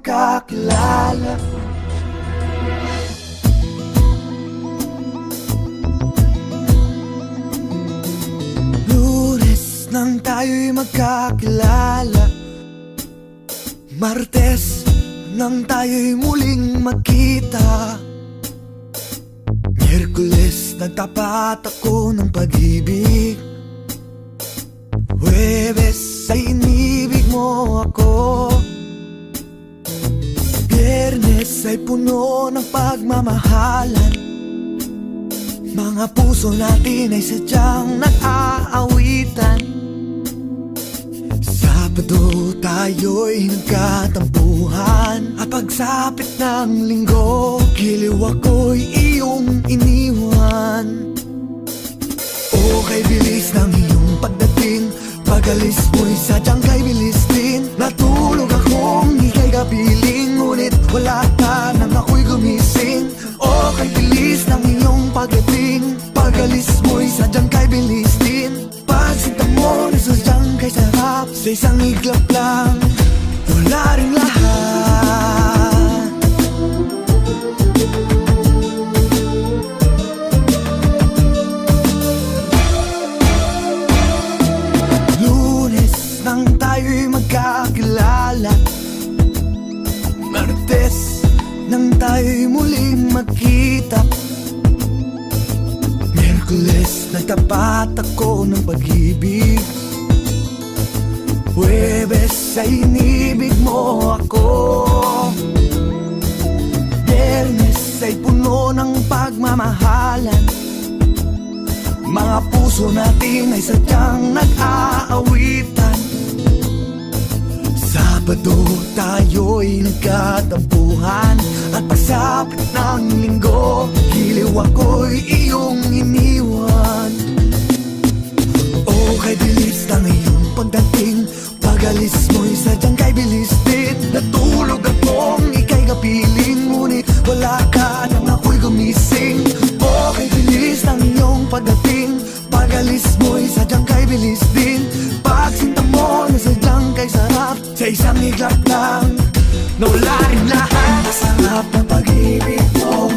magkakilala. Lunes nang tayo'y magkakilala, Martes nang tayo'y muling magkita, Miyerkules nagtapat ako ng pag-ibig, Huwebes ay inibig mo ako, Biyernes ay puno ng pagmamahalan, mga puso natin ay sadyang nag-aawitan. Sabado tayo'y nagkatampuhan, at pagsapit ng linggo, giliw ako'y iyong iniwan. O kay bilis ng iyong pagdating, pag-alis mo'y sadyang kay bilis din. Natulog akong ika'y kapiling, ngunit wala ka nang ako'y gumising. O kay bilis ng iyong pagdating, pag-alis mo'y sadyang kay bilis din. Pagsinta mo na sadyang kay sarap, sa isang iglap lang, wala ring lahat. Lunes nang tayo'y magkakilala, Martes nang tayo'y muling magkita, Miyerkules nagtapat ako ng pag-ibig, Huwebes ay inibig mo ako, Biyernes ay puno ng pagmamahalan, mga puso natin ay sadyang nag-aawitan. Sabado tayo'y nagkatampuhan, at pagsapit ng linggo, giliw ako'y iyong iniwan. O kay bilis ng iyong pagdating, pag-alis mo'y sadyang kay bilis din. Natulog akong ika'y kapiling, ngunit wala ka nang ako'y gumising. O kay bilis ng iyong pagdating, pag-alis mo'y sadyang kay bilis din. Pagsinta mo na sadyang kay sarap, sa isang iglap lang, nawala rin lahat. Masarap ng pag-ibig mo,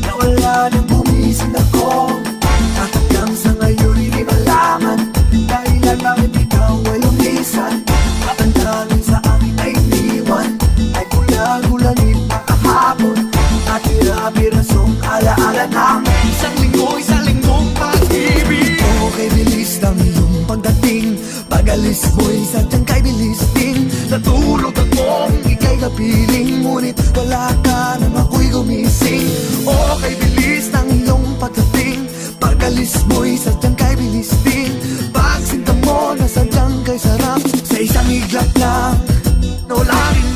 nawala nang bumising ako, at hanggang sa ngayon'y di malaman dahilan bakit ikaw ay lumisan. At ang tanging sa akin ay iniwan ay gulang-gulangin na kahapon, at tira-pirasong alaala namin isang linggong pag-ibig. O kay bilis ng iyong pagdating, pag-alis mo'y sadyang kay bilis din. Natulog akong ika'y kapiling, ngunit wala ka nang ako'y gumising. O kay bilis ng iyong pagdating, pag-alis mo'y sadyang kay bilis din. Pagsinta mo na sadyang kay sarap, sa isang iglap lang, nawala rin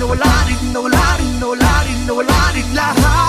lahat.